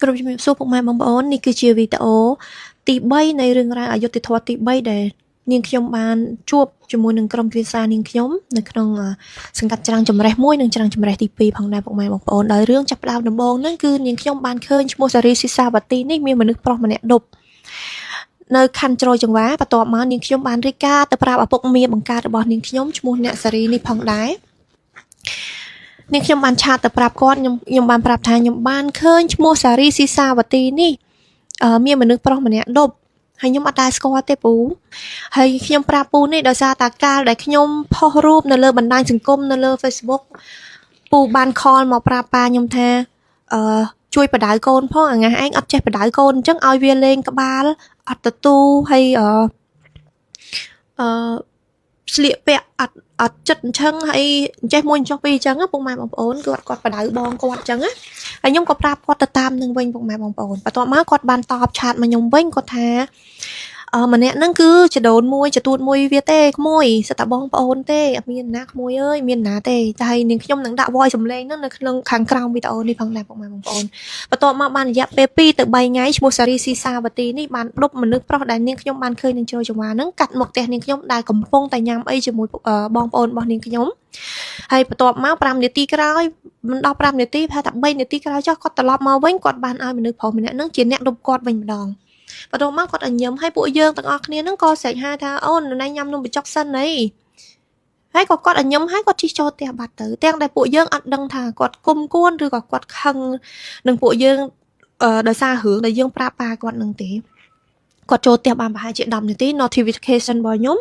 Groupជំរាបសួរពុកម៉ែបងប្អូននេះគឺជាវីដេអូទី3នៃរឿងរ៉ាវអយុត្តិធម៌ទី3ដែលនាងខ្ញុំបានជួបជាមួយនឹងក្រុមគ្រួសារនាងខ្ញុំនៅក្នុងសង្កាត់ច្រាំងចម្រេះ1និងច្រាំងចម្រេះទី2ផងដែរពុកម៉ែបងប្អូនដោយរឿងចាប់ផ្ដើមដំបូងហ្នឹងគឺនាងខ្ញុំបានឃើញឈ្មោះសារីស៊ីសាវ៉ាទីនេះមានមនុស្សប្រុសម្នាក់ដប់នៅខណ្ឌជ្រោយចង្វាបន្ទាប់មកនាងខ្ញុំបានរាយការណ៍ទៅប្រាប់ឪពុកមាបង្កើតរបស់នាងខ្ញុំឈ្មោះអ្នកសារីនេះផងដែរនាងខ្ញុំបានឆាតទៅប្រាប់គាត់ខ្ញុំបានប្រាប់ថាខ្ញុំបានឃើញឈ្មោះសារីស៊ីសាវ៉ាទីនេះមានមនុស្សប្រុសម្នាក់ដប់ហើយខ្ញុំអត់ដែរស្គាល់ទេពូហើយខ្ញុំប្រាប់ពូនេះដោយសារតាកាលដែលខ្ញុំផុសរូបនៅលើបណ្ដាញសង្គមនៅលើ Facebook ពូបានខលមកប្រាប់ប៉ាខ្ញុំថាជួយបដៅកូនផងអាងាស់ឯងអត់ចេះបដៅកូនអញ្ចឹងឲ្យវាលេងក្បាលអត់ទទួលហើយស្លៀកពាក់អត់ចិត្តអញ្ចឹងហើយចេះមួយចុះពីរអញ្ចឹងពុកម៉ែបងប្អូនគាត់បដៅបងគាត់អញ្ចឹងហើយខ្ញុំក៏ប្រាប់គាត់ទៅតាមនឹងវិញពុកម៉ែបងប្អូនបន្ទាប់មកគាត់បានតបឆាតមកខ្ញុំវិញគាត់ថាម្នាក់ហ្នឹងគឺចដូនមួយចទួតមួយវាទេក្មួយសិតតែបងប្អូនទេអត់មានណាក្មួយអើយមានណាទេតែហើយនាងខ្ញុំនឹងដាក់ voice សម្លេងហ្នឹងនៅក្នុងខាងក្រោមវីដេអូនេះផងដែរពុកម៉ែបងប្អូនបន្ទាប់មកបានរយៈពេល2ទៅ3ថ្ងៃឈ្មោះសារីស៊ីសាវ៉ាទីនេះបានដប់មនុស្សប្រុសដែលនាងខ្ញុំបានឃើញនឹងជ្រោយចង្វាហ្នឹងកាត់មកផ្ទះនាងខ្ញុំដែលកំពុងតែញ៉ាំអីជាមួយបងប្អូនរបស់នាងខ្ញុំហើយបន្ទាប់មក5នាទីក្រោយមិនដល់5នាទីថាតែ3នាទីក្រោយចុះគាត់ត្រឡប់មកវិញគាត់បានឲ្យមនុស្សប្រុសម្នាក់ហ្នឹងជាអ្នកដប់គាត់វិញម្ដងបន្ទាប់មកគាត់ឲ្យញឹមឲ្យពួកយើងទាំងអស់គ្នាហ្នឹងក៏ស្រែកហៅថាអូនណៃញ៉ាំនំបញ្ចុកសិនអីហើយក៏គាត់ឲ្យញឹមឲ្យគាត់ជិះចូលផ្ទះបាត់ទៅទាំងដែលពួកយើងអត់ដឹងថាគាត់គុំគួនឬក៏គាត់ខឹងនឹងពួកយើងដោយសាររឿងដែលយើងប្រាប់ប៉ាគាត់នឹងទេគាត់ចូលផ្ទះបានប្រហែលជា10នាទី notification របស់ខ្ញុំ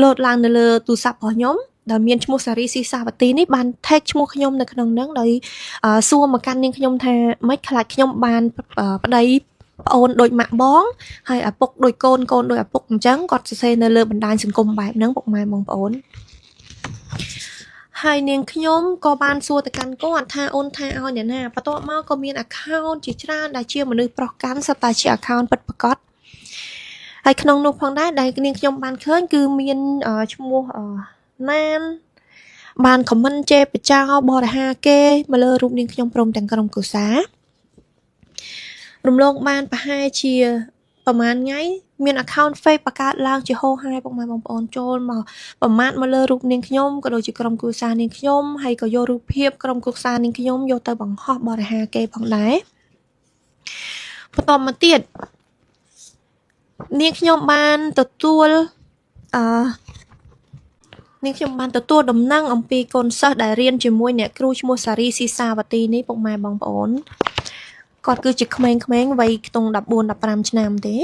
លោតឡើងនៅលើទូរស័ព្ទរបស់ខ្ញុំដែលមានឈ្មោះសារីស៊ីសាវ៉ាទីនេះបាន tag ឈ្មោះខ្ញុំនៅក្នុងហ្នឹងដោយសួរមកកាន់នាងខ្ញុំថាមិនខ្លាចខ្ញុំបានប្តីប្អូនដូចម៉ាក់បងហើយឪពុកដូចកូនដូចឪពុកអញ្ចឹងគាត់សរសេរនៅលើបណ្ដាញសង្គមបែបហ្នឹងពុកម៉ែបងប្អូនហើយនាងខ្ញុំក៏បានសួរទៅកាន់គាត់ថាអូនថាឲ្យអ្នកណាបន្ទាប់មកក៏មាន account ជាច្រើនដែលជាមនុស្សប្រុសកាន់សុទ្ធតែជា account ពិតប្រាកដហើយក្នុងនោះផងដែរដែលនាងខ្ញុំបានឃើញគឺមានឈ្មោះណានបាន comment ជេរបចោបរិហាគេមកលើរូបនាងខ្ញុំព្រមទាំងក្រុមគ្រួសាររំលងបានប្រហែលជាប្រហែលថ្ងៃមាន account fake បង្កើតឡើងជាហោហាយពុកម៉ែបងប្អូនចូលមកប្រមាថមកលើរូបនាងខ្ញុំក៏ដូចជាក្រុមគ្រួសារនាងខ្ញុំហើយក៏យករូបភាពក្រុមគ្រួសារនាងខ្ញុំយកទៅបង្ហោះបរិហាគេផងដែរបន្តមកទៀតនាងខ្ញុំបានទទួលដំណឹងអំពីកូនសិស្សដែលរៀនជាមួយអ្នកគ្រូឈ្មោះសារីស៊ីសាវ៉ាទីនេះពុកម៉ែបងប្អូនគាត់គឺជាក្មេងៗវ័យខ្ទង់14-15ឆ្នាំទេ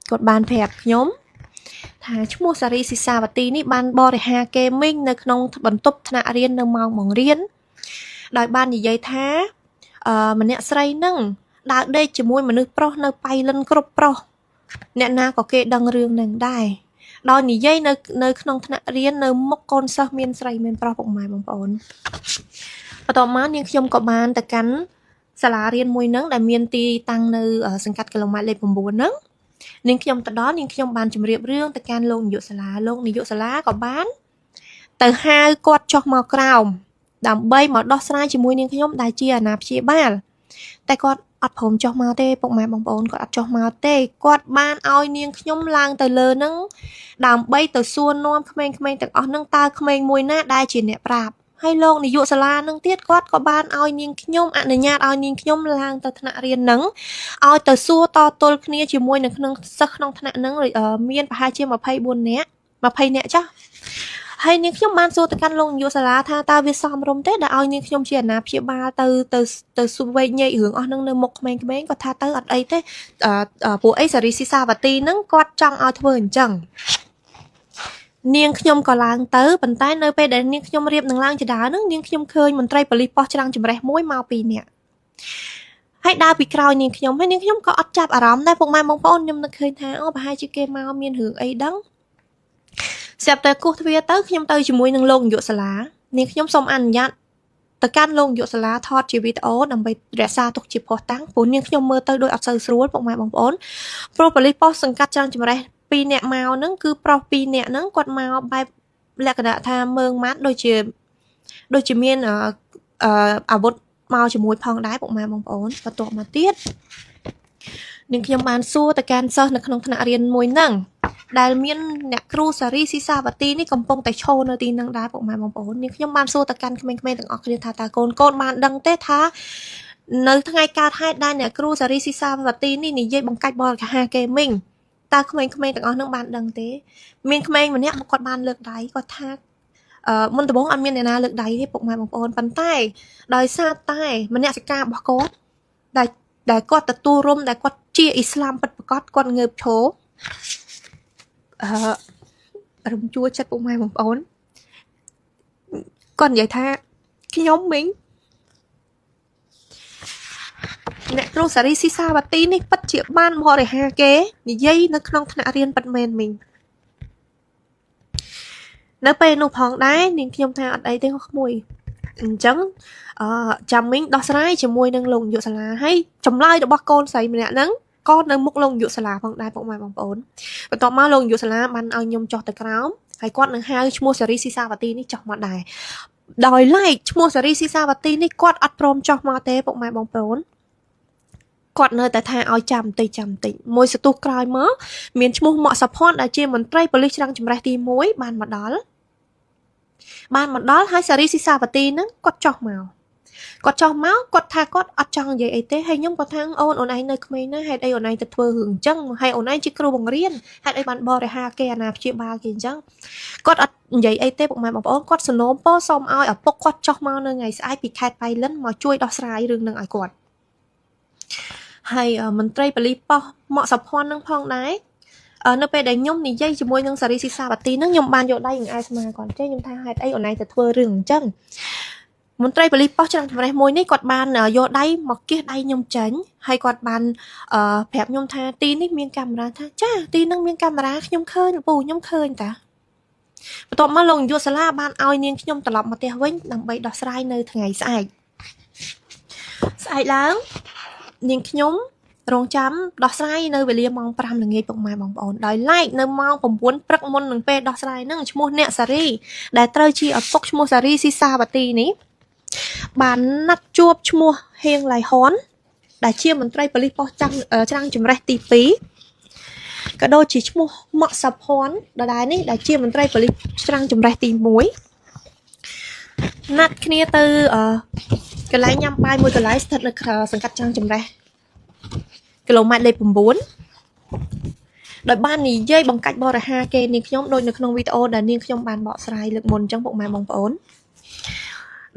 គាត់បានប្រាប់ខ្ញុំថាឈ្មោះសារីស៊ីសាវ៉ាទីនេះបានបរិហាគេមីងនៅក្នុងបន្ទប់ថ្នាក់រៀននៅម៉ោងបង្រៀនដោយបាននិយាយថាម្នាក់ស្រីនឹងដើរដេកជាមួយមនុស្សប្រុសនៅប៉ៃលិនគ្រប់ប្រុសអ្នកណាក៏គេដឹងរឿងនឹងដែរដោយនិយាយនៅក្នុងថ្នាក់រៀននៅមុខកូនសិស្សមានស្រីមានប្រុសពុកម៉ែបងប្អូនបន្ទាប់មកនាងខ្ញុំក៏បានទៅកាន់សាលារៀនមួយហ្នឹងដែលមានទីតាំងនៅសង្កាត់គីឡូម៉ែត្រលេខ9ហ្នឹងនាងខ្ញុំទៅដល់នាងខ្ញុំបានជម្រាបរឿងទៅកាន់លោកនាយកសាលាក៏បានទៅហៅគាត់ចុះមកក្រោមដើម្បីមកដោះស្រាយជាមួយនាងខ្ញុំដែលជាអាណាព្យាបាលតែគាត់អត់ព្រមចុះមកទេពុកម៉ែបងប្អូនគាត់អត់ចុះមកទេគាត់បានឲ្យនាងខ្ញុំឡើងទៅលើហ្នឹងដើម្បីទៅសួរនាំក្មេងៗទាំងអស់ហ្នឹងតើក្មេងមួយណាដែលជាអ្នកប្រាប់ហើយលោកនាយកសាលានឹងទៀតគាត់ក៏បានឲ្យនាងខ្ញុំអនុញ្ញាតឲ្យនាងខ្ញុំឡើងទៅថ្នាក់រៀនហ្នឹងឲ្យទៅសួរតទល់គ្នាជាមួយនៅក្នុងសិស្សក្នុងថ្នាក់ហ្នឹងមានប្រហែលជា24នាក់20នាក់ចាស់ហើយនាងខ្ញុំបានសួរទៅកាន់លោកនាយកសាលាថាតើវាសមរម្យទេដែលឲ្យនាងខ្ញុំជាអាណាព្យាបាលទៅសួរវែកញែករឿងអស់ហ្នឹងនៅមុខក្មេងៗគាត់ថាទៅអត់អីទេពួកអីសារីស៊ីសាវ៉ាទីហ្នឹងគាត់ចង់ឲ្យធ្វើអញ្ចឹងនាងខ្ញុំក៏ឡើងទៅប៉ុន្តែនៅពេលដែលនាងខ្ញុំរៀបនឹងឡើងចដើហ្នឹងនាងខ្ញុំឃើញមន្ត្រីប៉ូលីសប៉ោះច្រាំងចម្រេះមួយមក2នាក់ហើយដើរពីក្រោយនាងខ្ញុំហើយនាងខ្ញុំក៏អត់ចាប់អារម្មណ៍ដែរពុកម៉ែបងប្អូនខ្ញុំនឹកឃើញថាអូប្រហែលជាគេមកមានរឿងអីដឹងស្រាប់តែគោះទ្វារទៅខ្ញុំទៅជាមួយនឹងលោកនាយកសាលានាងខ្ញុំសូមអនុញ្ញាតទៅកាន់លោកនាយកសាលាថតជាវីដេអូដើម្បីរក្សាទុកជាភស្តុតាងព្រោះនាងខ្ញុំមើលទៅដូចអត់សូវស្រួលពុកម៉ែបងប្អូនព្រោះប៉ូលីសប៉ោះសង្កាត់ច្រាំងចម្រេះ2នាក់មកហ្នឹងគឺប្រុស2នាក់ហ្នឹងគាត់មកបែបលក្ខណៈថាមើងម៉ាត់ដូចជាមានអាវុធ មកជាមួយផងដែរពុកម៉ែបងប្អូនបន្ទាប់មកទៀតនាងខ្ញុំបានសួរទៅកាន់សិស្សនៅក្នុងថ្នាក់រៀនមួយហ្នឹងដែលមានអ្នកគ្រូសារីស៊ីសាវទីនេះកំពុងតែឈរនៅទីហ្នឹងដែរពុកម៉ែបងប្អូននាងខ្ញុំបានសួរទៅកាន់ក្មេងៗទាំងអស់គ្នាថាតើកូនបានដឹងទេថានៅថ្ងៃកើតហេតុដែលអ្នកគ្រូសារីស៊ីសាវទីនេះនិយាយបង្កាច់បរិហាហ្គេមីងតើក្មេងៗទាំងអស់ហ្នឹងបានដឹងទេមានក្មេងម្នាក់គាត់បានលើកដៃគាត់ថាមុនដំបូងអត់មានអ្នកណាលើកដៃទេពុកម៉ែបងប្អូនប៉ុន្តែដោយសារតែមនសិការរបស់គាត់ដែលគាត់ទទួលរំដែលគាត់ជាអ៊ីស្លាមពិតប្រាកដគាត់ងើបឈររំជួលចិត្តពុកម៉ែបងប្អូនគាត់និយាយថាខ្ញុំមីងអ្នកគ្រូសារីស៊ីសាវទីនេះពិតជាបានបរិហាគេនិយាយនៅក្នុងថ្នាក់រៀនពិតមែនមីងនៅពេលនោះផងដែរនាងខ្ញុំថាអត់អីទេក្មួយអញ្ចឹងចាំមីងដោះស្រាយជាមួយនឹងលោកនាយកសាលាហើយចម្លើយរបស់កូនស្រីម្នាក់ហ្នឹងក៏នៅមុខលោកនាយកសាលាផងដែរពុកម៉ែបងប្អូនបន្ទាប់មកលោកនាយកសាលាបានឲ្យខ្ញុំចុះទៅក្រោមហើយគាត់នឹងហៅឈ្មោះសារីស៊ីសាវទីនេះចុះមកដែរដោយឡែកឈ្មោះសារីស៊ីសាវទីនេះគាត់អត់ព្រមចុះមកទេពុកម៉ែបងប្អូនគាត់នៅតែថាឲ្យចាំបន្តិចមួយសន្ទុះក្រោយមកមានឈ្មោះម៉ាក់សុភ័ណ្ឌដែលជាមន្ត្រីប៉ូលីសច្រាំងចម្រេះទី1បានមកដល់ហើយសារីស៊ីសាវទីហ្នឹងគាត់ចុះមកគាត់ថាគាត់អត់ចង់និយាយអីទេហើយខ្ញុំក៏ថាអូនឯងនៅក្មេងណាស់ហេតុអីអូនឯងទៅធ្វើរឿងអញ្ចឹងហើយអូនឯងជាគ្រូបង្រៀនហេតុអីបានបរិហាគេអាណាព្យាបាលគេអញ្ចឹងគាត់អត់និយាយអីទេពុកម៉ែបងប្អូនគាត់សនំពោសុំឲ្យឪពុកគាត់ចុះមកនៅថ្ងៃស្អែកពីខេត្តបៃលិនមកជួយដោះស្រាយរឿងហ្នឹងឲ្យគាត់ហើយមន្ត្រីប៉ូលីសប៉ោះម៉ាក់សុភ័ណ្ឌនឹងផងដែរនៅពេលដែលខ្ញុំនិយាយជាមួយនឹងសារីស៊ីសាវទីហ្នឹងខ្ញុំបានយកដៃនឹងឯស្មាគាត់ទេខ្ញុំថាហេតុអីអូនឯងទៅធ្វើរឿងអញ្ចឹងមន្ត្រីប៉ូលីសប៉ោះច្រាំងចម្រេះមួយនេះគាត់បានយកដៃមកគៀសដៃខ្ញុំចាញ់ហើយគាត់បានប្រាប់ខ្ញុំថាទីនេះមានកាមេរ៉ាថាចាទីហ្នឹងមានកាមេរ៉ាខ្ញុំឃើញពូខ្ញុំឃើញតាបន្ទាប់មកលោកនាយកសាលាបានឲ្យនាងខ្ញុំត្រឡប់មកផ្ទះវិញដើម្បីដោះស្រាយនៅថ្ងៃស្អែកឡើងនាងខ្ញុំរងចាំដោះស្រាយនៅវេលាម៉ោង 5 ល្ងាចពុកម៉ែបងប្អូនដោយឡែកនៅម៉ោង 9 ព្រឹកមុននឹងពេលដោះស្រាយហ្នឹងឈ្មោះអ្នកសារីដែលត្រូវជាឪពុកឈ្មោះសារីស៊ីសាវទីនេះបានណាត់ជួបឈ្មោះហៀងឡៃហ៊ុនដែលជាមន្ត្រីប៉ូលីសប៉ុស្តិ៍ច្រាំងចម្រេះទី2ក៏ដូចជាឈ្មោះម៉ាក់សុភ័ណ្ឌដដែលនេះដែលជាមន្ត្រីប៉ូលីសច្រាំងចម្រេះទី1ណាត់គ្នាទៅកន្លែងញ៉ាំបាយមួយកន្លែងស្ថិតនៅសង្កាត់ច្រាំងចម្រេះគីឡូម៉ែត្រលេខ 9ដោយបាននិយាយបង្កាច់បរិហាគេនាងខ្ញុំដូចនៅក្នុងវីដេអូដែលនាងខ្ញុំបានបកស្រាយលើកមុនអញ្ចឹងពុកម៉ែបងប្អូន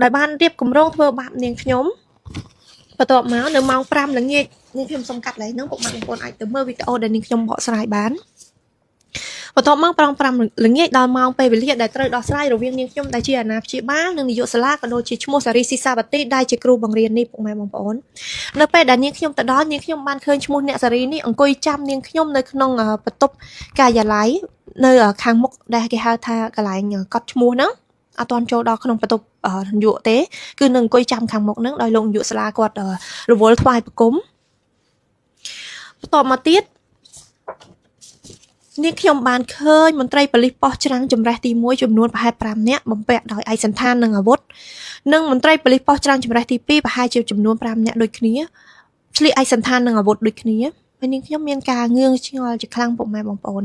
ដោយបានរៀបគម្រោងធ្វើបាបនាងខ្ញុំបន្ទាប់មកនៅម៉ោង 5 ល្ងាចនាងខ្ញុំសុំកាត់ឡើងហ្នឹងពុកម៉ែបងប្អូនអាចទៅមើលវីដេអូដែលនាងខ្ញុំបកស្រាយបានបន្ទាប់មកប្រង 5 ល្ងាចដល់ម៉ោងពេលវេលាដែលត្រូវដោះស្រាយរវាងនាងខ្ញុំដែលជាអាណាព្យាបាលនិងនាយកសាលាក៏ដូចជាឈ្មោះសារីស៊ីសាវទីដែលជាគ្រូបង្រៀននេះពុកម៉ែបងប្អូននៅពេលដែលនាងខ្ញុំទៅដល់នាងខ្ញុំបានឃើញឈ្មោះអ្នកសារីនេះអង្គុយចាំនាងខ្ញុំនៅក្នុងបន្ទប់ការិយាល័យនៅខាងមុខដែលគេហៅថាកន្លែងកត់ឈ្មោះហ្នឹងអត់ទាន់ចូលដល់ក្នុងបន្ទប់នាយកទេគឺនឹងអង្គុយចាំខាងមុខហ្នឹងដោយលោកនាយកសាលាគាត់រវល់ថ្វាយបង្គំបន្ទាប់មកទៀតនាងខ្ញុំបានឃើញមន្ត្រីប៉ូលីសប៉ុស្តិ៍ច្រាំងចម្រេះទី1ចំនួនប្រហែល 5 នាក់បំពាក់ដោយឯកសណ្ឋាននិងអាវុធនិងមន្ត្រីប៉ូលីសប៉ុស្តិ៍ច្រាំងចម្រេះទី2ប្រហែលជាចំនួន 5 នាក់ដូចគ្នាឆ្លៀកឯកសណ្ឋាននិងអាវុធដូចគ្នាហើយនាងខ្ញុំមានការងឿងឆ្ងល់ជាខ្លាំងពុកម៉ែបងប្អូន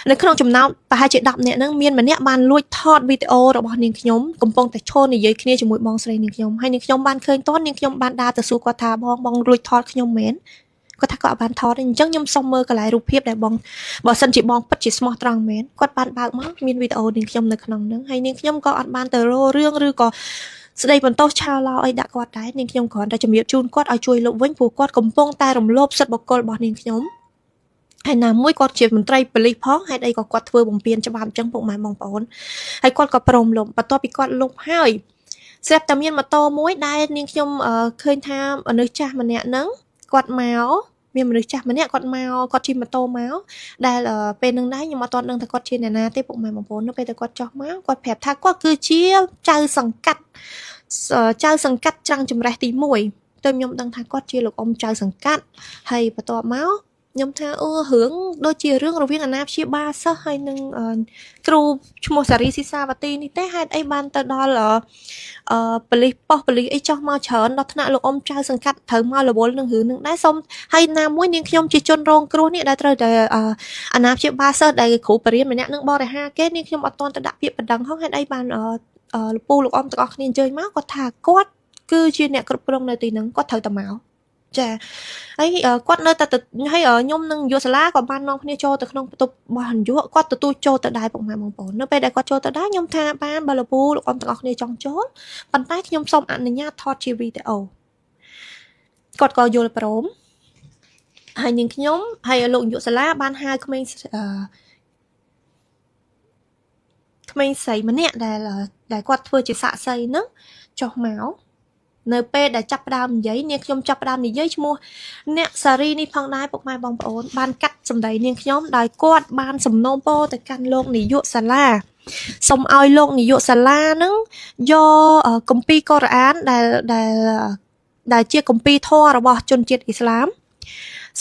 នៅក្នុងចំណោមប្រហែលជា 10 នាក់ហ្នឹងមានម្នាក់បានលួចថតវីដេអូរបស់នាងខ្ញុំកំពុងតែឈរនិយាយគ្នាជាមួយបងស្រីនាងខ្ញុំហើយនាងខ្ញុំបានឃើញតន់នាងខ្ញុំបានដើរទៅសួរគាត់ថាបងលួចថតខ្ញុំមែនគាត់ថាគាត់អត់បានថតទេអញ្ចឹងខ្ញុំសុំមើលកន្លែងរូបភាពដែលបងបើសិនជាបងពិតជាស្មោះត្រង់មែនគាត់បានបើកមកមានវីដេអូនាងខ្ញុំនៅក្នុងហ្នឹងហើយនាងខ្ញុំក៏អត់បានទៅរករឿងឬក៏ស្ដីបន្ទោសឆាឡោអីដាក់គាត់ដែរនាងខ្ញុំគ្រាន់តែជំរាបជូនគាត់ឲ្យជួយលុបវិញព្រោះគាត់កំពុងតែរំលោភសិទ្ធិបុគ្គលរបស់នាងខ្ញុំហើយណាមួយគាត់ជាមន្ត្រីប៉ូលីសផងហេតុអីក៏គាត់ធ្វើបំពានច្បាប់អញ្ចឹងពុកម៉ែបងប្អូនហើយគាត់ក៏ព្រមលុបបន្ទាប់ពីគាត់លុបហើយស្រាប់តែមានម៉ូតូមួយដែលនាងខ្ញុំឃើញថាមនុស្សចាស់ម្នាក់ហ្នឹងគាត់មកមានមនុស្សចាស់ម្នាក់គាត់មកគាត់ជិះម៉ូតូមកដែលពេលនឹងដែរខ្ញុំអត់ទាន់ដឹងថាគាត់ជាអ្នកណាទេពុកម៉ែបងប្អូននៅពេលតែគាត់ចុះមកគាត់ប្រាប់ថាគាត់គឺជាចៅសង្កាត់ច្រាំងចម្រេះទី1ទៅខ្ញុំដឹងថាគាត់ជាលោកអ៊ំចៅសង្កាត់ហើយបន្ទាប់មក ខ្ញុំថារឿងដូចជារឿងរវាងអាណាព្យាបាលសិស្សហើយនឹងគ្រូឈ្មោះសារីស៊ីសាវទីនេះទេហេតុអីបានទៅដល់ប៉ូលីសប៉ោះប៉ូលីសអីចោះមកច្រើនដល់ថ្នាក់លោកអ៊ំចៅសង្កាត់ត្រូវមករវល់នឹងរឿងនឹងដែរសូមហើយណាមួយនាងខ្ញុំជាជនរងគ្រោះនេះដែលត្រូវតែអាណាព្យាបាលសិស្សដែលគ្រូបរិញ្ញាម្នាក់នឹងបរិហាគេនាងខ្ញុំអត់ទាន់ទៅដាក់ពាក្យបណ្ដឹងហោះហេតុអីបានលោកពូលោកអ៊ំទាំងអស់គ្នាអញ្ជើញមកគាត់ថាគាត់គឺជាអ្នកគ្រប់គ្រងនៅទីហ្នឹងគាត់ត្រូវតែមកចាហើយគាត់នៅតែហើយខ្ញុំនឹងយុវសាលាក៏បាននាំគ្នាចូលទៅក្នុងបន្ទប់របស់នយោគាត់ទទួលចូលទៅដែរពុកម៉ែបងប្អូននៅពេលដែលគាត់ចូលទៅដែរខ្ញុំថាបានបើលោកពូលោកអ៊ំទាំងអស់គ្នាចង់ចូលប៉ុន្តែខ្ញុំសូមអនុញ្ញាតថតជាវីដេអូគាត់ក៏យល់ព្រមហើយនាងខ្ញុំហើយលោកយុវសាលាបានហៅក្មេងស្រីម្នាក់ដែលគាត់ធ្វើជាសាក្សីហ្នឹងចុះមកនៅពេលដែលចាប់ផ្ដើមនិយាយនាងខ្ញុំចាប់ផ្ដើមនិយាយឈ្មោះអ្នកសារីនេះផងដែរពុកម៉ែបងប្អូនបានកាត់សម្ដីនាងខ្ញុំដោយគាត់បានសំណូមពរទៅកាន់លោកនាយកសាលាសូមឲ្យលោកនាយកសាលាហ្នឹងយកគម្ពីរកូរ៉ានដែលជាគម្ពីរធម៌របស់ជនជាតិអ៊ីស្លាម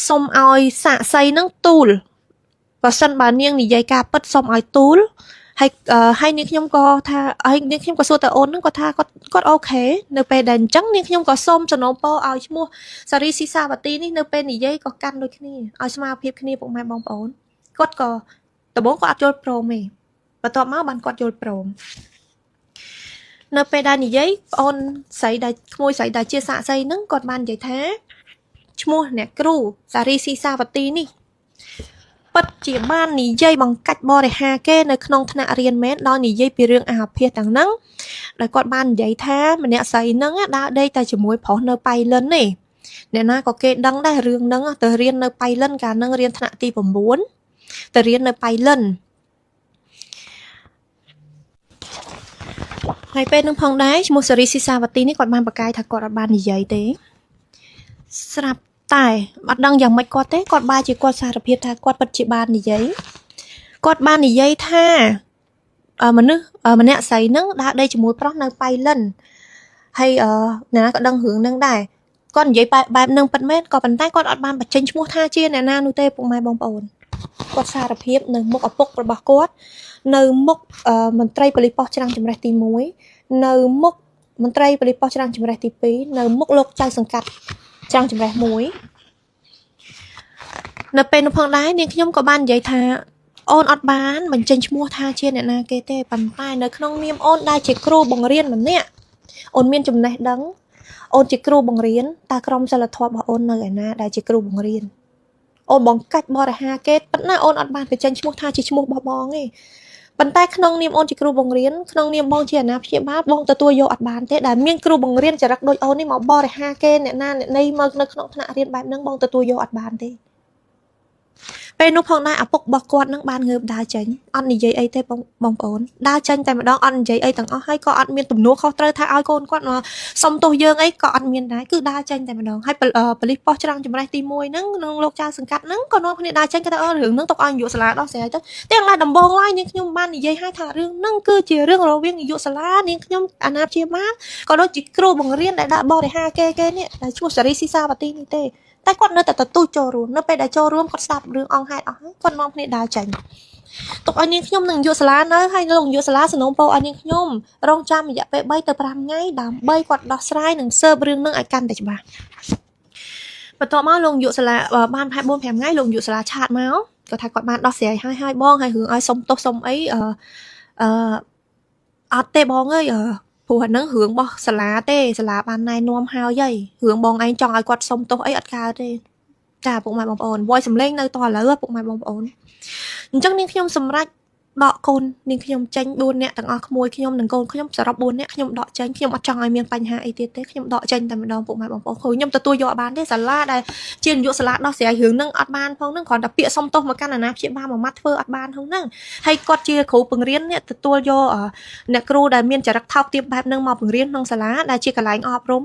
សូមឲ្យសាក្សីហ្នឹងទូលបើសិនបើនាងនិយាយការពិតសូមឲ្យទូលហើយនាងខ្ញុំក៏ថាហើយនាងខ្ញុំក៏សួរទៅអូនហ្នឹងគាត់ថាគាត់អូខេនៅពេលដែលអញ្ចឹងនាងខ្ញុំក៏សូមសំណូមពរឲ្យឈ្មោះសារីស៊ីសាវទីនេះនៅពេលនិយាយក៏កាន់ដូចគ្នាឲ្យស្មើភាពគ្នាពុកម៉ែបងប្អូនគាត់ក៏ដំបូងគាត់អត់យល់ព្រមទេបន្ទាប់មកបានគាត់យល់ព្រមនៅពេលដែលនិយាយប្អូនស្រីដែលក្មួយស្រីដែលជាសាក្សីហ្នឹងគាត់បាននិយាយថាឈ្មោះអ្នកគ្រូសារីស៊ីសាវទីនេះពិតជាបាននិយាយបង្កាច់បរិហាគេនៅក្នុងថ្នាក់រៀនមែនដោយនិយាយពីរឿងអាភិសទាំងហ្នឹងដោយគាត់បាននិយាយថាម្នាក់ស្រីហ្នឹងដើរដេកតែជាមួយប្រុសនៅប៉ៃលិននេះអ្នកណាក៏គេដឹងដែររឿងហ្នឹងទៅរៀននៅប៉ៃលិនកាលហ្នឹងរៀនថ្នាក់ទី9ទៅរៀននៅប៉ៃលិនហើយពេលហ្នឹងផងដែរឈ្មោះសារីស៊ីសាវទីនេះគាត់បានប្រកាយថាគាត់អត់បាននិយាយទេស្រាប់តែអត់ដឹងយ៉ាងម៉េចគាត់ទេគាត់បែរជាគាត់សារភាពថាគាត់ពិតជាបាននិយាយគាត់បាននិយាយថាមនុស្សម្នាក់ស្រីហ្នឹងដើរដេកជាមួយប្រុសនៅប៉ៃលិនហើយអ្នកណាក៏ដឹងរឿងហ្នឹងដែរគាត់និយាយបែបហ្នឹងពិតមែនក៏ប៉ុន្តែគាត់អត់បានបញ្ចេញឈ្មោះថាជាអ្នកណានោះទេពុកម៉ែបងប្អូនគាត់សារភាពនៅមុខឪពុករបស់គាត់នៅមុខមន្ត្រីប៉ូលីសប៉ុស្តិ៍ច្រាំងចម្រេះទី1នៅមុខមន្ត្រីប៉ូលីសប៉ុស្តិ៍ច្រាំងចម្រេះទី2នៅមុខលោកចៅសង្កាត់ច្រាំងចម្រេះ1នៅពេលនោះផងដែរនាងខ្ញុំក៏បាននិយាយថាអូនអត់បានបញ្ចេញឈ្មោះថាជាអ្នកណាគេទេប៉ុន្តែនៅក្នុងនាមអូនដែលជាគ្រូបង្រៀនម្នាក់អូនមានចំណេះដឹងអូនជាគ្រូបង្រៀនតើក្រុមសិលធម៌របស់អូននៅឯណាដែលជាគ្រូបង្រៀនអូនបង្កាច់បរិហាគេប៉ុន្តែអូនអត់បានបញ្ចេញឈ្មោះថាជាឈ្មោះរបស់បងទេប៉ុន្តែក្នុងនាមអូនជាគ្រូបង្រៀនក្នុងនាមបងជាអាណាព្យាបាលបងទទួលយកអត់បានទេដែលមានគ្រូបង្រៀនចរិតដូចអូននេះមកបរិហាគេអ្នកណាអ្នកណីមកនៅក្នុងថ្នាក់រៀនបែបហ្នឹងបងទទួលយកអត់បានទេពេលនោះផងដែរឪពុករបស់គាត់នឹងបានងើបដើរចេញអត់និយាយអីទេបងប្អូនដើរចេញតែម្ដងអត់និយាយអីទាំងអស់ហើយក៏អត់មានទំនួលខុសត្រូវថាឲ្យកូនគាត់មកសុំទោសយើងអីក៏អត់មានដែរគឺដើរចេញតែម្ដងហើយប៉ូលីសប៉ុស្តិ៍ច្រាំងចម្រេះទី1ហ្នឹងក្នុងលោកចៅសង្កាត់ហ្នឹងក៏នាំគ្នាដើរចេញគេថារឿងហ្នឹងទុកឲ្យនាយកសាលាដោះស្រាយទៅទាំងឡាយដំបងឡាយនាងខ្ញុំបាននិយាយឲ្យថារឿងហ្នឹងគឺជារឿងរវាងនាយកសាលានាងខ្ញុំអាណាព្យាបាលក៏ដូចជាគ្រូបង្រៀនដែលដាក់បរិហាគេនេះដែលឈ្មោះសារីស៊ីសាវទីនេះទេតែគាត់នៅតែទទួលចូលរួមនៅពេលដែលចូលរួមគាត់ស្ដាប់រឿងអង្គហេតុអស់ហើយគាត់នាំគ្នាដើរចេញទុកឲ្យនាងខ្ញុំនឹងយកសាលានៅហើយលោកយកសាលាសំណូមពរឲ្យនាងខ្ញុំរងចាំរយៈពេល3ទៅ5ថ្ងៃដើម្បីគាត់ដោះស្រាយនិងស៊ើបរឿងនឹងឲ្យកាន់តែច្បាស់បន្ទាប់មកលោកយកសាលាបានប្រហែល 4-5 ថ្ងៃលោកយកសាលាឆាតមកគាត់ថាគាត់បានដោះស្រាយហើយបងហើយរឿងឲ្យសុំទោសសុំអីអត់ទេបងអើយព្រោះហ្នឹងរឿងរបស់សាលាទេសាលាបានណែនាំហើយរឿងបងឯងចង់ឲ្យគាត់សុំទោសអីអត់កើតទេចាពុកម៉ែបងប្អូនវយសំលេងនៅតឥឡូវពុកម៉ែបងប្អូនអញ្ចឹងនាងខ្ញុំសម្រេចដកកូននាងខ្ញុំចេញ4នាក់ទាំងអស់ក្មួយខ្ញុំនិងកូនខ្ញុំសរុប4នាក់ខ្ញុំដកចេញខ្ញុំអត់ចង់ឲ្យមានបញ្ហាអីទៀតទេខ្ញុំដកចេញតែម្ដងពុកម៉ែបងប្អូនព្រោះខ្ញុំទទួលយកបានទេសាលាដែលជានាយកសាលាដោះស្រាយរឿងហ្នឹងអត់បានផងហ្នឹងគ្រាន់តែពាក្យសុំទោសមកកាន់អាណាព្យាបាលមួយម៉ាត់ធ្វើអត់បានហ្នឹងហើយគាត់ជាគ្រូបង្រៀននេះទទួលយកអ្នកគ្រូដែលមានចរិតថោកទាបបែបហ្នឹងមកបង្រៀនក្នុងសាលាដែលជាកន្លែងអប់រំ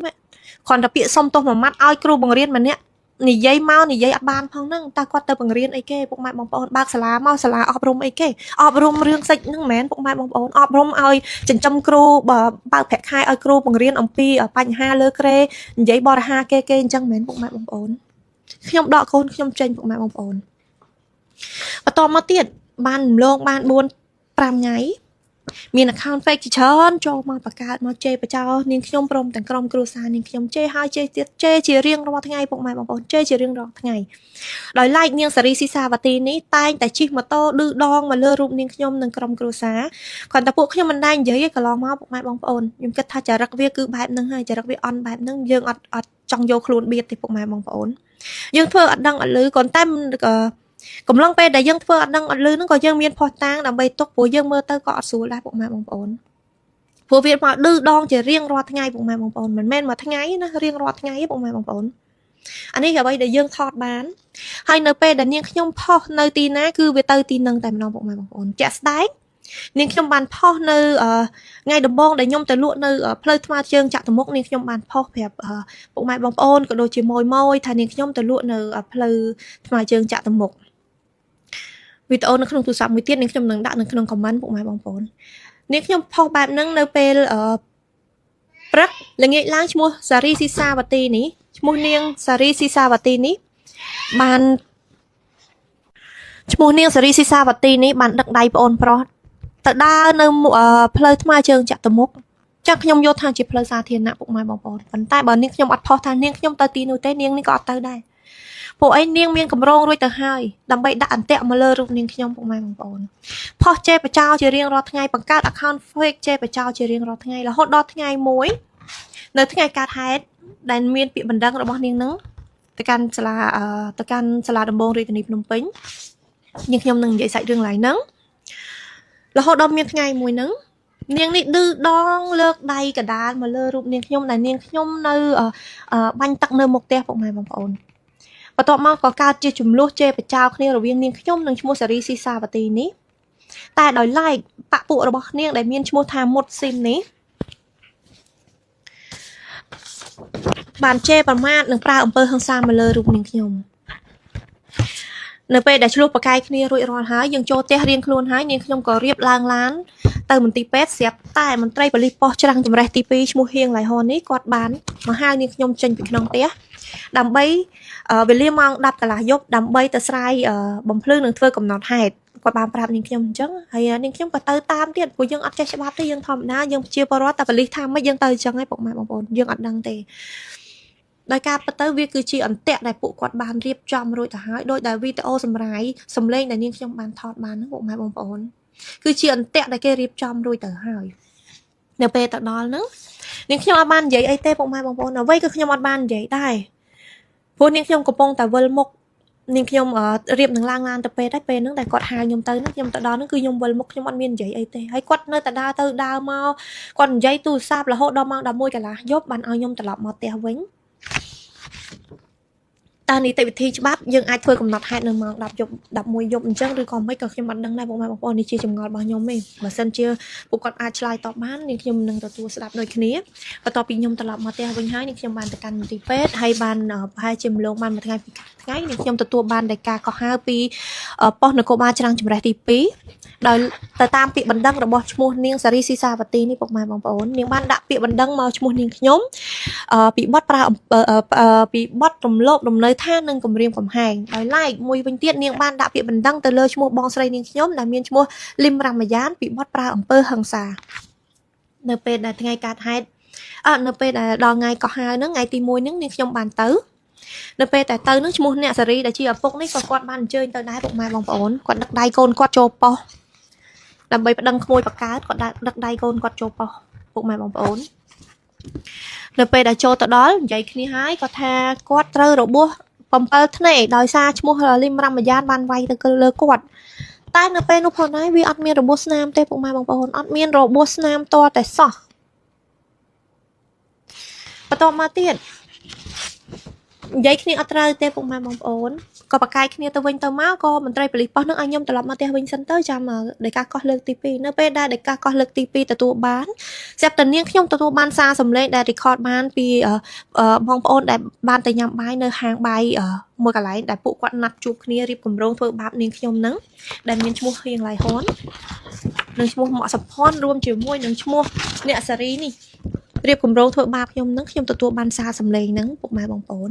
គ្រាន់តែពាក្យសុំទោសមួយម៉ាត់ឲ្យគ្រូបង្រៀនម្នាក់និយាយមកនិយាយអត់បានផងហ្នឹងតើគាត់ទៅបង្រៀនអីគេពុកម៉ែបងប្អូនបើកសាលាមកសាលាអប់រំអីគេអប់រំរឿងសិចហ្នឹងមិនមែនពុកម៉ែបងប្អូនអប់រំឲ្យចិញ្ចឹមគ្រូបើបើកប្រាក់ខែឲ្យគ្រូបង្រៀនអំពីបញ្ហាលើក្រេនិយាយបរិហាគេអញ្ចឹងមិនមែនពុកម៉ែបងប្អូន ខ្ញុំដកកូនខ្ញុំចេញពុកម៉ែបងប្អូនបន្តមកទៀតបានរំលងបាន4 5ថ្ងៃមាន account fake ជាច្រើនចូលមកបង្កើតមកជេរបចោនាងខ្ញុំព្រមទាំងក្រុមគ្រួសារនាងខ្ញុំជេរហើយជេរទៀតជេរជារៀងរាល់ថ្ងៃពុកម៉ែបងប្អូនជេរជារៀងរាល់ថ្ងៃដោយឡែកនាងសារីស៊ីសាវទីនេះតែងតែជិះម៉ូតូឌឺដងមកលើរូបនាងខ្ញុំនិងក្រុមគ្រួសារគាត់តែពួកខ្ញុំមិនដែរនិយាយឯងកន្លងមកពុកម៉ែបងប្អូនខ្ញុំគិតថាចរិតវាគឺបែបហ្នឹងហើយចរិតវាអន់បែបហ្នឹងយើងអត់ចង់យកខ្លួនបៀតទេពុកម៉ែបងប្អូនយើងធ្វើអត់ដឹងអត់ឮគាត់តែកំឡុងពេលដែលយើងធ្វើអត់ដឹងអត់ឮហ្នឹងក៏យើងមានផុសតាងដើម្បីទុកព្រោះយើងមើលទៅក៏អត់ស្រួលដែរពុកម៉ែបងប្អូនព្រោះវាមកឌឺដងជារៀងរាល់ថ្ងៃពុកម៉ែបងប្អូនមិនមែនមួយថ្ងៃណារៀងរាល់ថ្ងៃពុកម៉ែបងប្អូនអានេះអ្វីដែលយើងថតបានហើយនៅពេលដែលនាងខ្ញុំផុសនៅទីណាគឺវាទៅទីនឹងតែម្ដងពុកម៉ែបងប្អូនជាក់ស្ដែងនាងខ្ញុំបានផុសនៅថ្ងៃដំបូងដែលខ្ញុំទៅលក់នៅផ្លូវថ្មើរជើងចាក់ទៅមុខនាងខ្ញុំបានផុសប្រាប់ពុកម៉ែបងប្អូនក៏ដូចជាមួយថានាងខ្ញុំទៅលក់នៅផ្លូវថ្មើរជើងចាក់ទៅមុខវីដេអូនៅក្នុងទូរស័ព្ទមួយទៀតនាងខ្ញុំនឹងដាក់នៅក្នុង comment ពុកម៉ែបងប្អូននាងខ្ញុំផុសបែបហ្នឹងនៅពេលព្រឹកល្ងាចឡើងឈ្មោះសារីស៊ីសាវទីនេះឈ្មោះនាងសារីស៊ីសាវទីនេះបានឈ្មោះនាងសារីស៊ីសាវទីនេះបានដឹកដៃប្អូនប្រុសទៅដើរនៅផ្លូវថ្មើរជើងចាក់ទៅមុខចាក់ខ្ញុំយកថាជាផ្លូវសាធារណៈពុកម៉ែបងប្អូនប៉ុន្តែបើនាងខ្ញុំអត់ផុសថានាងខ្ញុំទៅទីនោះទេនាងនេះក៏អត់ទៅដែរពួកឯងនាងមានកម្រងរួចទៅហើយដើម្បីដាក់អន្ទាក់មកលើរូបនាងខ្ញុំពុកម៉ែបងប្អូនផុសចេបចោលជារៀងរាល់ថ្ងៃបង្កើត account fake ចេបចោលជារៀងរាល់ថ្ងៃរហូតដល់ថ្ងៃមួយនៅថ្ងៃកើតហេតុដែលមានពាក្យបណ្ដឹងរបស់នាងនឹងទៅកាន់សាលាដំបងរាជធានីភ្នំពេញនាងខ្ញុំនឹងនិយាយសាច់រឿងឡើយហ្នឹងរហូតដល់មានថ្ងៃមួយហ្នឹងនាងនេះឌឺដងលើកដៃកដាលមកលើរូបនាងខ្ញុំដែលនាងខ្ញុំនៅបាញ់ទឹកនៅមុខផ្ទះពុកម៉ែបងប្អូនបន្ទាប់មកក៏កើតជាចំនួនជេរបចោលគ្នារវាងនាងខ្ញុំនិងឈ្មោះសារីស៊ីសាវទីនេះតែដោយឡែកបពុរបស់នាងដែលមានឈ្មោះថាមុតស៊ីមនេះបានជេរប្រមាថនិងប្រើអំពើហិង្សាមកលើរូបនាងខ្ញុំនៅពេលដែលឆ្លោះប្រកែកគ្នារួចរាល់ហើយយើងចូលផ្ទះរៀងខ្លួនហើយនាងខ្ញុំក៏រៀបឡើងឡានទៅមន្ទីរពេទ្យស្រាប់តែមន្ត្រីប៉ូលីសប៉ុស្តិ៍ច្រាំងចម្រេះទី2ឈ្មោះហៀងឡៃហននេះគាត់បានមកហៅនាងខ្ញុំចេញពីក្នុងផ្ទះដើម្បីវេលាម៉ោង 10 កន្លះយប់ដើម្បីទៅស្រាយបំភ្លឺនិងធ្វើកំណត់ហេតុគាត់បានប្រាប់នាងខ្ញុំអញ្ចឹងហើយនាងខ្ញុំក៏ទៅតាមទៀតព្រោះយើងអត់ចេះច្បាប់ទេយើងធម្មតាយើងជាពលរដ្ឋតែប៉ូលីសថាមិនយើងទៅអញ្ចឹងឯងពុកម៉ែបងប្អូនយើងអត់ដឹងទេដោយការពិតទៅវាគឺជាអន្ទាក់ដែលពួកគាត់បានរៀបចំរួចទៅហើយដោយដែលវីដេអូសម្រាយសម្លេងដែលនាងខ្ញុំបានថតបានហ្នឹងពុកម៉ែបងប្អូនគឺជាអន្ទាក់ដែលគេរៀបចំរួចទៅហើយនៅពេលទៅដល់ហ្នឹងនាងខ្ញុំអត់បាននិយាយអីទេពុកម៉ែបងប្អូនអ្វីក៏ខ្ញុំអត់បាននិយាយដែរព្រោះនាងខ្ញុំកំពុងតែវិលមុខនាងខ្ញុំរៀបនឹងឡើងឡានទៅពេលហ្នឹងដែលគាត់ហៅខ្ញុំទៅហ្នឹងខ្ញុំទៅដល់ហ្នឹងគឺខ្ញុំវិលមុខខ្ញុំអត់មាននិយាយអីទេហើយគាត់នៅតែដើរទៅដើរមកគាត់និយាយទូរស័ព្ទរហូតដល់ម៉ោង 11 កន្លះយប់បានឲ្យខ្ញុំត្រឡប់មកផ្ទះវិញតើនីតិវិធីច្បាប់យើងអាចធ្វើកំណត់ហេតុនៅម៉ោង 10 យប់ 11 យប់អញ្ចឹងឬក៏មិនក៏ខ្ញុំអត់ដឹងដែរបងប្អូននេះជាចម្ងល់របស់ខ្ញុំទេបើសិនជាពួកគាត់អាចឆ្លើយតបបាននាងខ្ញុំនឹងទទួលស្ដាប់ដូចគ្នាបន្ទាប់ពីខ្ញុំត្រឡប់មកផ្ទះវិញហើយនាងខ្ញុំបានទៅកាន់មន្ទីរពេទ្យហើយបានប្រហែលជាម្លងបានមួយថ្ងៃពីរថ្ងៃនាងខ្ញុំទទួលបានដោយការកោះហៅពីប៉ុស្តិ៍នគរបាលច្រាំងចម្រេះទី2ដោយទៅតាមពាក្យបណ្ដឹងរបស់ឈ្មោះនាងសារីស៊ីសាវទីនេះពុកម៉ែបងប្អូននាងបានដាក់ពាក្យបណ្ដឹងមកឈ្មោះនាងខ្ញុំពីបទពីបទរំលោភលំនៅឋាននិងគម្រាមកំហែងដោយឡែកមួយវិញទៀតនាងបានដាក់ពាក្យបណ្ដឹងទៅលើឈ្មោះបងស្រីនាងខ្ញុំដែលមានឈ្មោះលឹមរ៉ាម៉ាយ៉ានពីបទប្រើអំពើហិង្សានៅពេលដែលថ្ងៃកើតហេតុនៅពេលដែលដល់ថ្ងៃកោះហៅហ្នឹងថ្ងៃទី1ហ្នឹងនាងខ្ញុំបានទៅនៅពេលតែទៅនឹងឈ្មោះអ្នកសារីដែលជាឪពុកនេះក៏គាត់បានអញ្ជើញទៅដែរពុកម៉ែបងប្អូនគាត់ដឹកដៃកូនគាត់ចូលប៉ុស្តិ៍ដើម្បីប្តឹងក្មួយបកើតគាត់ដឹកដៃកូនគាត់ចូលប៉ុស្តិ៍ពុកម៉ែបងប្អូននៅពេលដែលចូលទៅដល់និយាយគ្នាហើយគាត់ថាគាត់ត្រូវរបួស7ធ្នេដោយសារឈ្មោះលឹមរ៉ាម៉ាយ៉ានបានវាយទៅលើគាត់តែនៅពេលនោះផងដែរវាអត់មានរបួសស្នាមទេពុកម៉ែបងប្អូនអត់មានរបួសស្នាមតតែសោះបន្តមកទៀតនិយាយគ្នាអត់ត្រូវទេពុកម៉ែបងប្អូនក៏ប្រកែកគ្នាទៅវិញទៅមកក៏មន្ត្រីប៉ូលីសប៉ុស្តិ៍នឹងឲ្យខ្ញុំត្រឡប់មកផ្ទះវិញសិនទៅចាំដោយការកោះលើកទី2នៅពេលដែលដោយការកោះលើកទី2ទទួលបានស្រាប់តែនាងខ្ញុំទទួលបានសារសម្លេងដែល record បានពីបងប្អូនដែលបានទៅញ៉ាំបាយនៅហាងបាយមួយកន្លែងដែលពួកគាត់ណាត់ជួបគ្នារៀបគម្រោងធ្វើបាបនាងខ្ញុំហ្នឹងដែលមានឈ្មោះហៀងឡៃហ៊ុននិងឈ្មោះម៉ាក់សុផាន់រួមជាមួយនឹងឈ្មោះអ្នកសារីនេះ រៀបគម្រោងធ្វើបាបខ្ញុំហ្នឹងខ្ញុំទទួលបានសារសម្លេងហ្នឹងពុកម៉ែបងប្អូន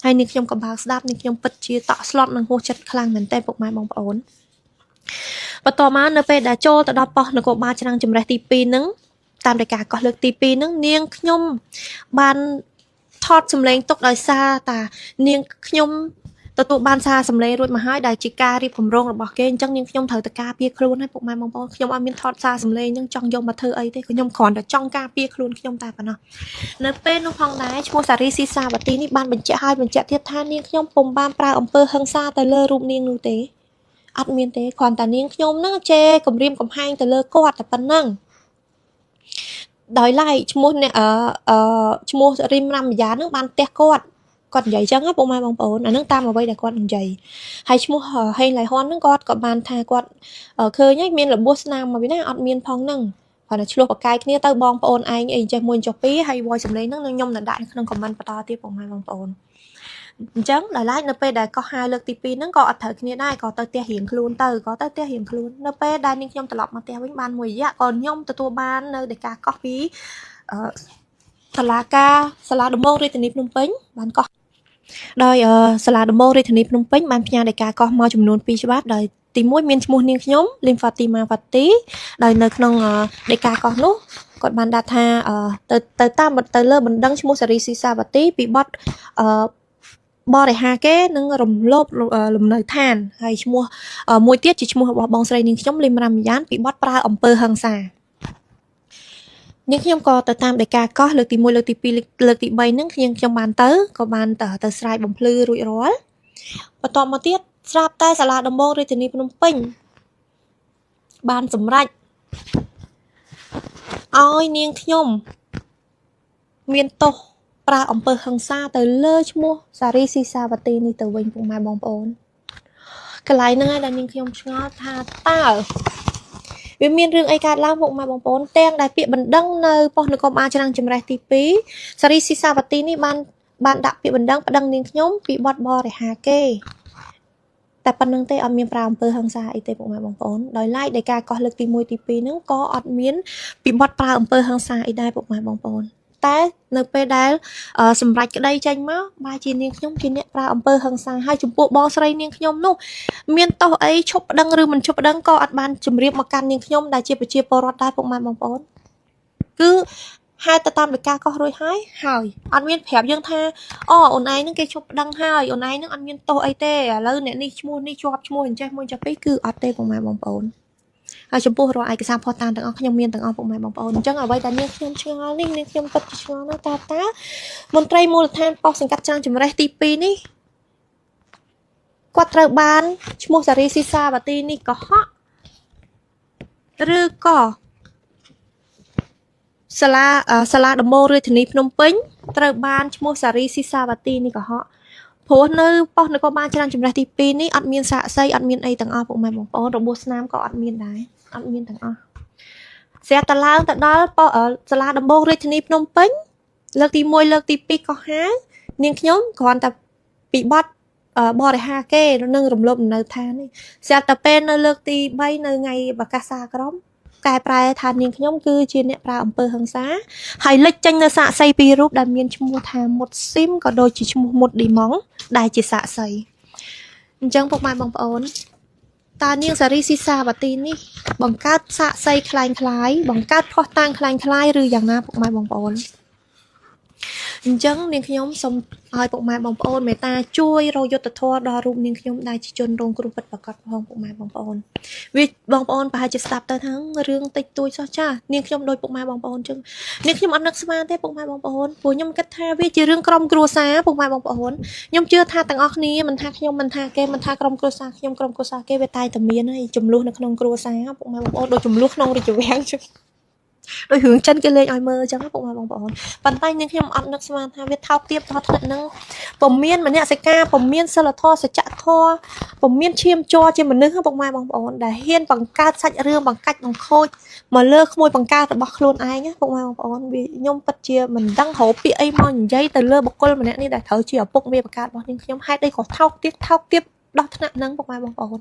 ហើយនាងខ្ញុំក៏បើកស្ដាប់នាងខ្ញុំពិតជាតក់ស្លុតនិងហួសចិត្តខ្លាំងមែនទែនពុកម៉ែបងប្អូនបន្តមកនៅពេលដែលចូលទៅដល់ប៉ុស្តិ៍នគរបាលឆ្នាំងចម្រេះទី2ហ្នឹងតាមរយៈការកោះលើកទី2ហ្នឹងនាងខ្ញុំបានថតសម្លេងទុកដោយសារតានាងខ្ញុំទទួលបានសារសម្លេងរួចមកហើយដែលជាការរៀបគម្រោងរបស់គេអញ្ចឹងនាងខ្ញុំត្រូវតែការពារខ្លួនឲ្យពុកម៉ែបងប្អូនខ្ញុំអត់មានថតសារសម្លេងហ្នឹងចង់យកមកធ្វើអីទេខ្ញុំគ្រាន់តែចង់ការពារខ្លួនខ្ញុំតែប៉ុណ្ណោះនៅពេលនោះផងដែរឈ្មោះសារីស៊ីសាវទីនេះបានបញ្ជាក់ឲ្យបញ្ជាក់ទៀតថានាងខ្ញុំពុំបានប្រើអំពើហិង្សាទៅលើរូបនាងនោះទេអត់មានទេគ្រាន់តែនាងខ្ញុំហ្នឹងជេរគំរាមកំហែងទៅលើគាត់តែប៉ុណ្ណឹងដោយឡែកឈ្មោះអ្នកឈ្មោះរីមរ៉ាំយ៉ាហ្នឹងបានផ្ទះគាត់និយាយចឹងណាពុកម៉ែបងប្អូនអានឹងតាមអ្វីដែលគាត់និយាយហើយឈ្មោះហេងឡៃហ៊ុនហ្នឹងគាត់ក៏បានថាគាត់ឃើញហើយមានរបួសស្នាមមកពីណាអត់មានផងហ្នឹងគាត់តែឆ្លោះបកាយគ្នាទៅបងប្អូនឯងអីចេះមួយចុះពីរហើយ voice សម្លេងហ្នឹងខ្ញុំនឹងដាក់នៅក្នុង comment បន្តទៀតពុកម៉ែបងប្អូនអញ្ចឹងដល់ឡែកនៅពេលដែលកោះហៅលើកទី2ហ្នឹងក៏អត់ត្រូវគ្នាដែរក៏ទៅផ្ទះរៀងខ្លួនទៅក៏ទៅផ្ទះរៀងខ្លួននៅពេលដែលនាងខ្ញុំត្រឡប់មកផ្ទះវិញបានមួយរយៈក៏ខ្ញុំទទួលបាននៅដីកាកោះពីសាលាដំបងរាជធានីភ្នំពេញបានកោះដោយសាលាដំបងរាជធានីភ្នំពេញបានផ្ញើដីកាកោះមកចំនួន2ច្បាប់ដោយទី1មានឈ្មោះនាងខ្ញុំលីមហ្វាទីម៉ាវ៉ាទីដោយនៅក្នុងដីកាកោះនោះគាត់បានដាក់ថាទៅតាមទៅលើបណ្ដឹងឈ្មោះសារីស៊ីសាវ៉ាទីពីបទបរិហាគេនឹងរំលោភលំនៅឋានហើយឈ្មោះមួយទៀតជាឈ្មោះរបស់បងស្រីនាងខ្ញុំលីមរ៉ាំយ៉ានពីបទប្រើអំពើហិង្សានាងខ្ញុំក៏ទៅតាមដីកាកោះលើកទី1លើកទី2លើកទី3ហ្នឹងខ្ញុំបានក៏បានទៅស្រែកបំភ្លឺរួចរាល់បន្ទាប់មកទៀតស្រាប់តែសាលាដំបងរាជធានីភ្នំពេញបានសម្រេចឲ្យនាងខ្ញុំមានទោសប្រើអំពើហិង្សាទៅលើឈ្មោះសារីស៊ីសាវទីនេះទៅវិញពុកម៉ែបងប្អូនកន្លែងហ្នឹងឯងដែលនាងខ្ញុំឆ្ងល់ថាតើវាមានរឿងអីកើតឡើងពុកម៉ែបងប្អូនទាំងដែលពាក្យបណ្ដឹងនៅប៉ុស្តិ៍នគរបាលឆ្នាំងចម្រេះទី2សារីស៊ីសាវទីនេះបានដាក់ពាក្យបណ្ដឹងប្តឹងនាងខ្ញុំពីបទបរិហាគេតែប៉ុណ្្នឹងទេអត់មានប្រើអំពើហិង្សាអីទេពុកម៉ែបងប្អូនដោយឡែកដែលការកោះលើកទី1ទី2ហ្នឹងក៏អត់មានពីបទប្រើអំពើហិង្សាអីដែរពុកម៉ែបងប្អូនតែនៅពេលដែលសម្រេចក្តីចេញមកបែរជានាងខ្ញុំជាអ្នកប្រើអំពើហិង្សាហើយចំពោះបងស្រីនាងខ្ញុំនោះមានទោសអីឈប់ប្តឹងឬមិនឈប់ប្តឹងក៏អត់បានជម្រាបមកកាន់នាងខ្ញុំដែលជាប្រជាពលរដ្ឋដែរពុកម៉ែបងប្អូនគឺហៅទៅតាមដីកាកោះរួចហើយអត់មានប្រាប់យើងថាអូនឯងហ្នឹងគេឈប់ប្តឹងហើយអូនឯងហ្នឹងអត់មានទោសអីទេឥឡូវអ្នកនេះឈ្មោះនេះជាប់ឈ្មោះអញ្ចេះមួយចុះពីរគឺអត់ទេពុកម៉ែបងប្អូនហើយចំពោះរាល់ឯកសារភស្តុតាងទាំងអស់ខ្ញុំមានទាំងអស់ពុកម៉ែបងប្អូនអញ្ចឹងអ្វីដែលនាងខ្ញុំឆ្ងល់នេះនាងខ្ញុំពិតជាឆ្ងល់ណាស់តើមន្ត្រីមូលដ្ឋានប៉ុស្តិ៍សង្កាត់ឆ្នាំងចម្រេះទី2នេះគាត់ត្រូវបានឈ្មោះសារីស៊ីសាវទីនេះកុហកឬក៏សាលាដំបងរាជធានីភ្នំពេញត្រូវបានឈ្មោះសារីស៊ីសាវទីនេះកុហកព្រោះនៅប៉ុស្តិ៍នគរបាលឆ្នាំងចម្រេះទី2នេះអត់មានសាក្សីអត់មានអីទាំងអស់ពុកម៉ែបងប្អូនរបួសស្នាមក៏អត់មានដែរអត់មានទាំងអស់ស្រាប់តែឡើងទៅដល់សាលាដំបងរាជធានីភ្នំពេញលើកទី1លើកទី2ក៏ហៅនាងខ្ញុំគ្រាន់តែពីបទបរិហាគេនឹងរំលោភនៅឋាននេះស្រាប់តែពេលនៅលើកទី3នៅថ្ងៃប្រកាសសារក្រមកែប្រែថានាងខ្ញុំគឺជាអ្នកប្រើអំពើហិង្សាហើយលេចចេញនៅសាក្សីពីររូបដែលមានឈ្មោះថាមុតស៊ីមក៏ដូចជាឈ្មោះមុតឌីម៉ងដែលជាសាក្សីអញ្ចឹងពុកម៉ែបងប្អូនតើនាងសារីស៊ីសាវទីនេះបង្កើតសាក្សីคล้ายបង្កើតភស្តុតាងคล้ายឬយ៉ាងណាពុកម៉ែបងប្អូនអញ្ចឹងនាងខ្ញុំសូមឲ្យពុកម៉ែបងប្អូនមេត្តាជួយរកយុត្តិធម៌ដល់រូបនាងខ្ញុំដែលជាជនរងគ្រោះពិតប្រាកដផងពុកម៉ែបងប្អូនវាបងប្អូនប្រហែលជាស្ដាប់ទៅថារឿងតិចតួចសោះចានាងខ្ញុំដូចពុកម៉ែបងប្អូនអញ្ចឹងនាងខ្ញុំអត់នឹកស្មានទេពុកម៉ែបងប្អូនព្រោះខ្ញុំគិតថាវាជារឿងក្រុមគ្រួសារពុកម៉ែបងប្អូនខ្ញុំជឿថាទាំងអស់គ្នាមិនថាខ្ញុំមិនថាគេមិនថាក្រុមគ្រួសារខ្ញុំក្រុមគ្រួសារគេវាតែតែមានហើយចំនួននៅក្នុងគ្រួសារពុកម៉ែបងប្អូនដូចចំនួនក្នុងរាជវាំងអញ្ចឹងដោយរឿងចិនគេលេងឲ្យមើលអញ្ចឹងពុកម៉ែបងប្អូនប៉ុន្តែនាងខ្ញុំអត់នឹកស្មានថាវាថោកទាបដល់ថ្នាក់ហ្នឹងពុំមានមនសិការពុំមានសិលធម៌សច្ចធម៌ពុំមានឈាមជ័រជាមនុស្សពុកម៉ែបងប្អូនដែលហ៊ានបង្កើតសាច់រឿងបង្កាច់បង្ខូចមកលើក្មួយបង្កើតរបស់ខ្លួនឯងពុកម៉ែបងប្អូនវាខ្ញុំពិតជាមិនដឹងរកពាក្យអីមកនិយាយទៅលើបុគ្គលម្នាក់នេះដែលត្រូវជាឪពុកមេបង្កើតរបស់នាងខ្ញុំហេតុអីក៏ថោកទាបដល់ថ្នាក់ហ្នឹងពុកម៉ែបងប្អូន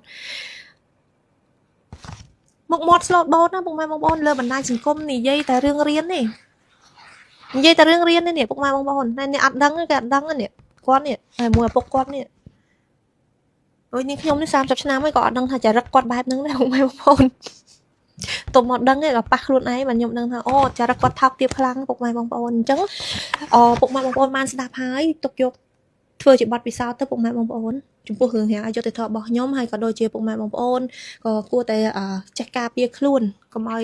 មកមាត់ស្លូតបូតណាពុកម៉ែបងប្អូនលើបណ្ដាញសង្គមនិយាយតែរឿងរៀននេះ និយាយតែរឿងរៀននេះពុកម៉ែបងប្អូនតែអ្នកអត់ដឹងគេអត់ដឹងនេះគាត់នេះហើយមួយឪពុកគាត់នេះដូចនេះខ្ញុំនេះ30ឆ្នាំហើយក៏អត់ដឹងថាចរិតគាត់បែបហ្នឹងដែរពុកម៉ែបងប្អូនទុំមកដឹងទេដល់ប៉ះខ្លួនឯងបានខ្ញុំដឹងថាអូចរិតគាត់ថោកទាបខ្លាំងពុកម៉ែបងប្អូនអញ្ចឹងពុកម៉ែបងប្អូនបានស្ដាប់ហើយទុកយកធ្វើជាបទពិសោធន៍ទៅពុកម៉ែបងប្អូនចំពោះរឿងរាងអយុត្តិធម៌របស់ខ្ញុំហើយក៏ដូចជាពុកម៉ែបងប្អូនក៏គួរតែចេះការពារខ្លួនកុំឲ្យ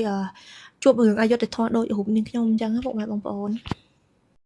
ជួបរឿងអយុត្តិធម៌ដូចរូបនាងខ្ញុំអញ្ចឹងពុកម៉ែបងប្អូន